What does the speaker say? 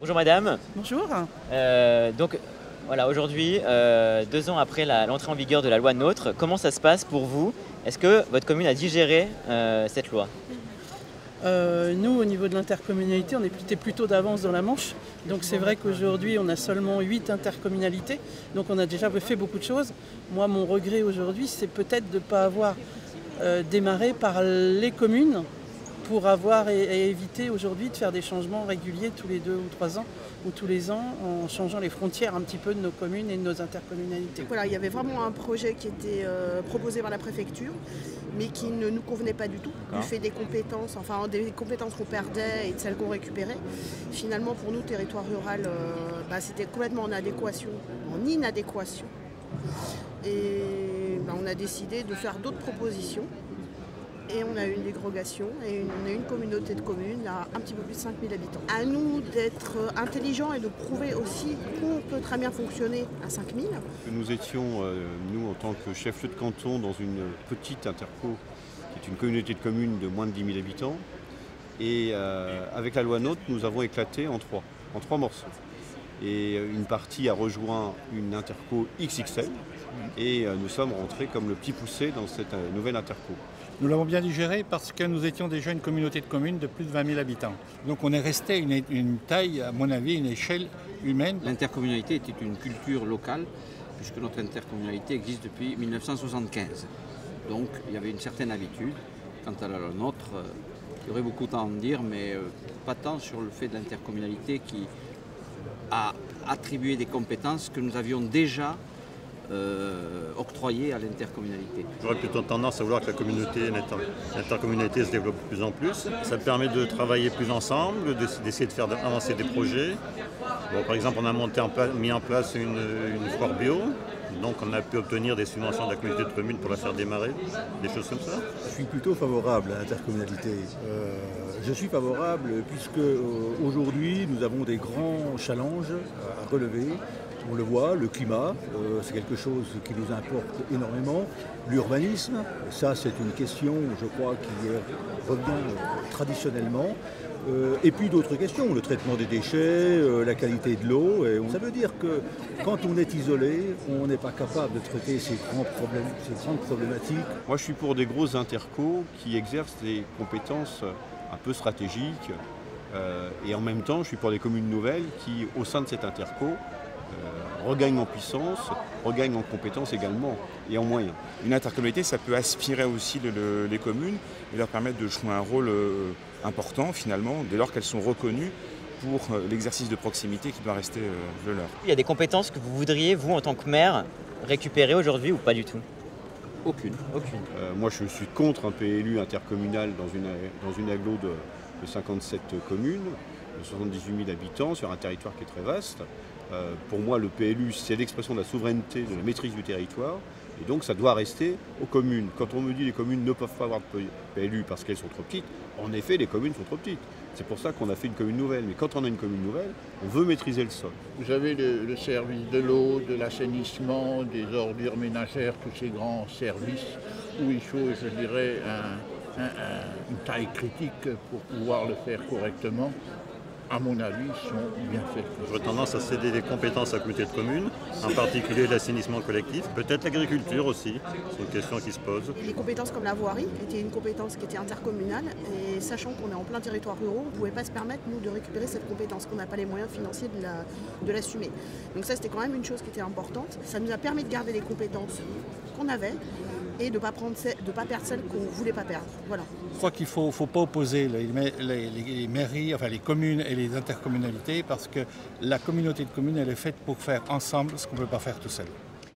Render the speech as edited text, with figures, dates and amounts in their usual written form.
Bonjour madame. Bonjour. Donc voilà, aujourd'hui, 2 ans après l'entrée en vigueur de la loi NOTRe, comment ça se passe pour vous? Est-ce que votre commune a digéré cette loi? Nous, au niveau de l'intercommunalité, on était plutôt d'avance dans la Manche. Donc c'est vrai qu'aujourd'hui, on a seulement 8 intercommunalités. Donc on a déjà fait beaucoup de choses. Moi, mon regret aujourd'hui, c'est peut-être de ne pas avoir démarré par les communes pour avoir et éviter aujourd'hui de faire des changements réguliers tous les 2 ou 3 ans ou tous les ans en changeant les frontières un petit peu de nos communes et de nos intercommunalités. Voilà, il y avait vraiment un projet qui était proposé par la préfecture, mais qui ne nous convenait pas du tout, du fait des compétences qu'on perdait et de celles qu'on récupérait. Finalement, pour nous, territoire rural, c'était complètement en inadéquation. Et on a décidé de faire d'autres propositions. Et on a eu une dérogation et on a une communauté de communes à un petit peu plus de 5000 habitants. À nous d'être intelligents et de prouver aussi qu'on peut très bien fonctionner à 5000. Nous étions, nous en tant que chef-lieu de canton, dans une petite interco, qui est une communauté de communes de moins de 10 000 habitants. Et avec la loi NOTRe, nous avons éclaté en trois morceaux. Et une partie a rejoint une interco XXL et nous sommes rentrés comme le petit poussé dans cette nouvelle interco. Nous l'avons bien digéré parce que nous étions déjà une communauté de communes de plus de 20 000 habitants. Donc on est resté une taille, à mon avis, une échelle humaine. L'intercommunalité était une culture locale, puisque notre intercommunalité existe depuis 1975. Donc il y avait une certaine habitude. Quant à la nôtre, il y aurait beaucoup à en dire, mais pas tant sur le fait de l'intercommunalité qui a attribué des compétences que nous avions déjà octroyées à l'intercommunalité. J'aurais plutôt tendance à vouloir que l'intercommunalité se développe de plus en plus. Ça permet de travailler plus ensemble, d'essayer de faire avancer des projets. Bon, par exemple, on a mis en place une foire bio, donc on a pu obtenir des subventions de la communauté de communes pour la faire démarrer, des choses comme ça. Je suis plutôt favorable à l'intercommunalité. Je suis favorable puisque aujourd'hui nous avons des grands challenges à relever. On le voit, le climat, c'est quelque chose qui nous importe énormément. L'urbanisme, ça c'est une question, je crois, qui revient traditionnellement. Et puis d'autres questions, le traitement des déchets, la qualité de l'eau. Ça veut dire que quand on est isolé, on n'est pas capable de traiter ces grandes problématiques. Moi je suis pour des grosses intercos qui exercent des compétences un peu stratégiques. Et en même temps, je suis pour des communes nouvelles qui, au sein de cette interco, regagnent en puissance, regagnent en compétences également et en moyens. Une intercommunalité, ça peut aspirer aussi les communes et leur permettre de jouer un rôle important finalement, dès lors qu'elles sont reconnues pour l'exercice de proximité qui doit rester le leur. Il y a des compétences que vous voudriez, vous, en tant que maire, récupérer aujourd'hui ou pas du tout? Aucune. Moi je suis contre un PLU intercommunal dans une agglo de 57 communes, de 78 000 habitants sur un territoire qui est très vaste. Pour moi, le PLU, c'est l'expression de la souveraineté, de la maîtrise du territoire, et donc ça doit rester aux communes. Quand on me dit que les communes ne peuvent pas avoir de PLU parce qu'elles sont trop petites, en effet, les communes sont trop petites. C'est pour ça qu'on a fait une commune nouvelle. Mais quand on a une commune nouvelle, on veut maîtriser le sol. Vous avez le service de l'eau, de l'assainissement, des ordures ménagères, tous ces grands services où il faut, je dirais, une taille critique pour pouvoir le faire correctement. À mon avis, sont bien faits. J'aurais tendance à céder des compétences à la communauté de communes, en particulier l'assainissement collectif, peut-être l'agriculture aussi, c'est une question qui se pose. Les compétences comme la voirie étaient une compétence qui était intercommunale, et sachant qu'on est en plein territoire rural, on ne pouvait pas se permettre, nous, de récupérer cette compétence, qu'on n'a pas les moyens financiers de l'assumer. Donc ça, c'était quand même une chose qui était importante. Ça nous a permis de garder les compétences qu'on avait, et de ne pas perdre celles qu'on ne voulait pas perdre. Voilà. Je crois qu'il ne faut pas opposer les mairies, enfin les communes et les intercommunalités parce que la communauté de communes, elle est faite pour faire ensemble ce qu'on ne peut pas faire tout seul.